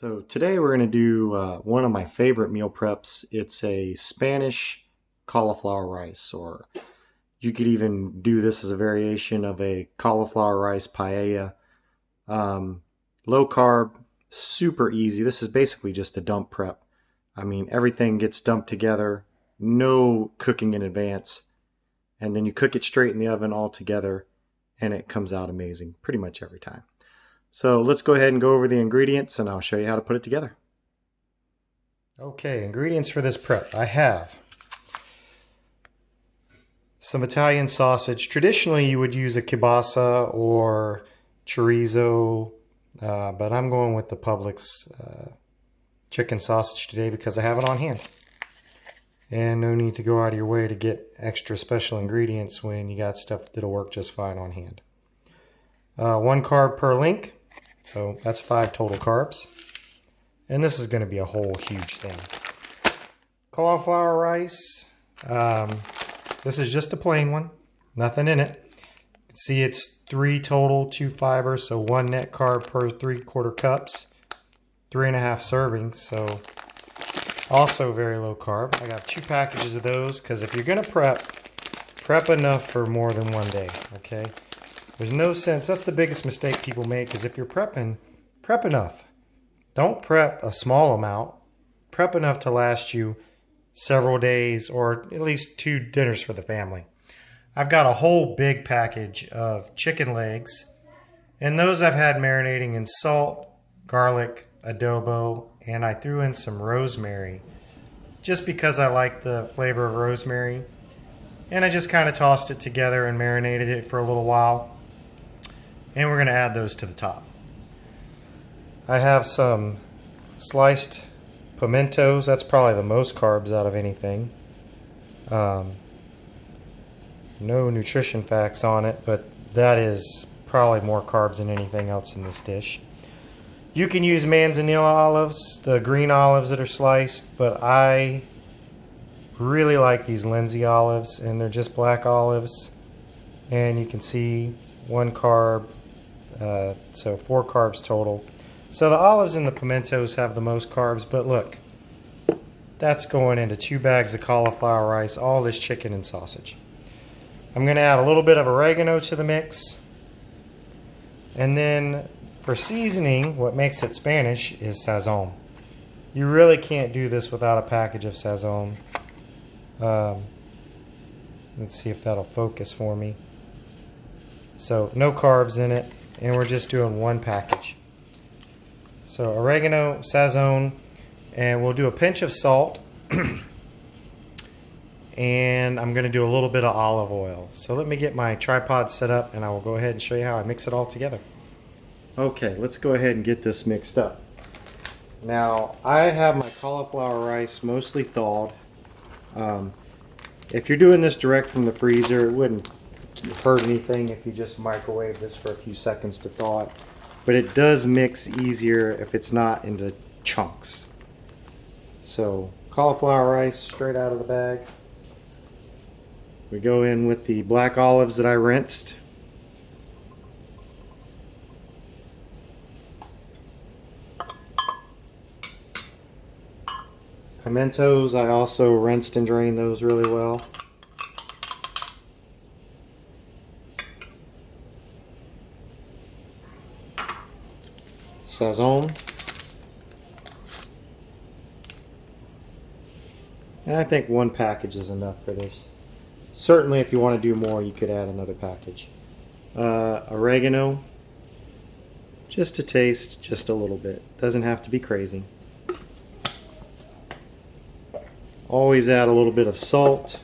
So today we're going to do one of my favorite meal preps. It's a Spanish cauliflower rice, or you could even do this as a variation of a cauliflower rice paella. Um, Low carb, super easy. This is basically just a dump prep. I mean, everything gets dumped together, no cooking in advance, and then you cook it straight in the oven all together, and it comes out amazing pretty much every time. So let's go ahead and go over the ingredients and I'll show you how to put it together. Okay, ingredients for this prep. I have some Italian sausage. Traditionally you would use a kielbasa or chorizo, but I'm going with the Publix chicken sausage today because I have it on hand. And no need to go out of your way to get extra special ingredients when you got stuff that'll work just fine on hand. 1 carb per link. So that's 5 total carbs. And this is going to be a whole huge thing. Cauliflower rice. This is just a plain one. Nothing in it. You can see it's 3 total, 2 fibers. So 1 net carb per 3/4 cups. 3.5 servings. So also very low carb. I got 2 packages of those because if you're going to prep enough for more than one day. Okay. There's no sense. That's the biggest mistake people make is if you're prepping, prep enough. Don't prep a small amount. Prep enough to last you several days or at least 2 dinners for the family. I've got a whole big package of chicken legs, and those I've had marinating in salt, garlic, adobo, and I threw in some rosemary just because I like the flavor of rosemary. And I just kind of tossed it together and marinated it for a little while. And we're going to add those to the top. I have some sliced pimentos. That's probably the most carbs out of anything. No nutrition facts on it, but that is probably more carbs than anything else in this dish. You can use manzanilla olives, the green olives that are sliced, but I really like these Lindsay olives, and they're just black olives. And you can see 1 carb. So 4 carbs total. So the olives and the pimentos have the most carbs, but look, that's going into 2 bags of cauliflower rice, all this chicken and sausage. I'm going to add a little bit of oregano to the mix. And then for seasoning, what makes it Spanish is sazon. You really can't do this without a package of sazon. Let's see if that'll focus for me. So no carbs in it. And we're just doing 1 package. So oregano, sazon, and we'll do a pinch of salt. And I'm going to do a little bit of olive oil. So let me get my tripod set up and I will go ahead and show you how I mix it all together. Okay, let's go ahead and get this mixed up. Now, I have my cauliflower rice mostly thawed. If you're doing this direct from the freezer, it wouldn't hurt anything if you just microwave this for a few seconds to thaw it, but it does mix easier if it's not into chunks. So cauliflower rice straight out of the bag. We go in with the black olives that I rinsed. Pimentos, I also rinsed and drained those really well. Sazon. And I think 1 package is enough for this. Certainly if you want to do more, you could add another package. Oregano. Just to taste, just a little bit. Doesn't have to be crazy. Always add a little bit of salt.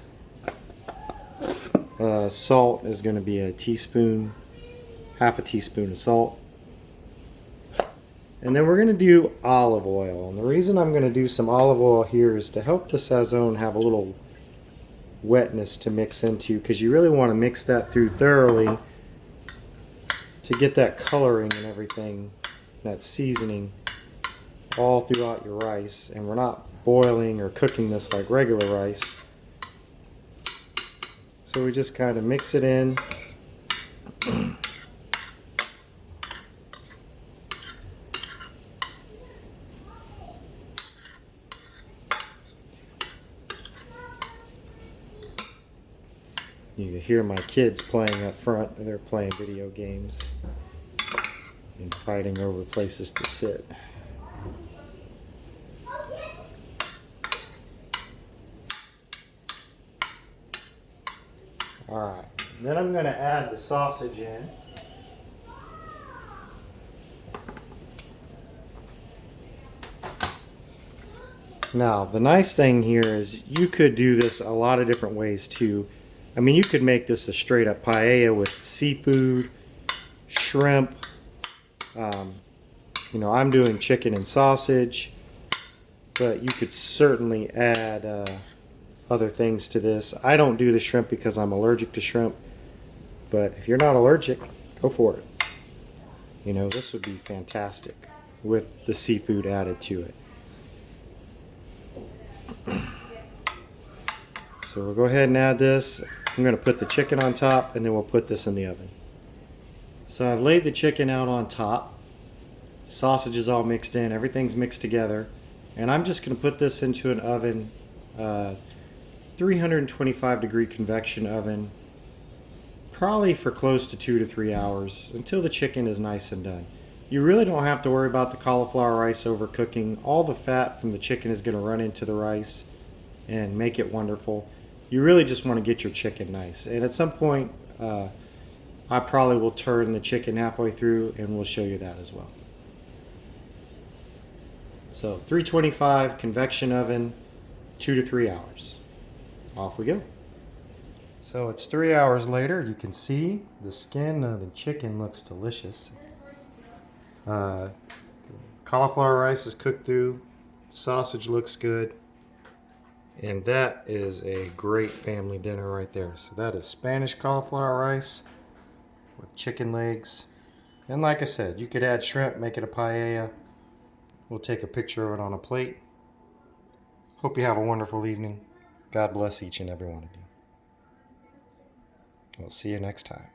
Salt is going to be a teaspoon, half a teaspoon of salt. And then we're going to do olive oil. And the reason I'm going to do some olive oil here is to help the sazon have a little wetness to mix into, because you really want to mix that through thoroughly to get that coloring and everything, that seasoning all throughout your rice. And we're not boiling or cooking this like regular rice. So we just kind of mix it in. hear my kids playing up front. They're playing video games and fighting over places to sit. Alright, then I'm going to add the sausage in. Now, the nice thing here is you could do this a lot of different ways too. I mean, you could make this a straight up paella with seafood, shrimp. You know, I'm doing chicken and sausage, but you could certainly add other things to this. I don't do the shrimp because I'm allergic to shrimp, but if you're not allergic, go for it. You know, this would be fantastic with the seafood added to it. So we'll go ahead and add this. I'm going to put the chicken on top and then we'll put this in the oven. So I've laid the chicken out on top. The sausage is all mixed in. Everything's mixed together. And I'm just going to put this into an oven, 325 degree convection oven, probably for close to 2 to 3 hours until the chicken is nice and done. You really don't have to worry about the cauliflower rice overcooking. All the fat from the chicken is going to run into the rice and make it wonderful. You really just want to get your chicken nice. And at some point, I probably will turn the chicken halfway through and we'll show you that as well. So 325 convection oven, 2 to 3 hours. Off we go. So it's 3 hours later. You can see the skin of the chicken looks delicious. Cauliflower rice is cooked through. Sausage looks good. And that is a great family dinner right there. So that is Spanish cauliflower rice with chicken legs. And like I said, you could add shrimp, make it a paella. We'll take a picture of it on a plate. Hope you have a wonderful evening. God bless each and every one of you. We'll see you next time.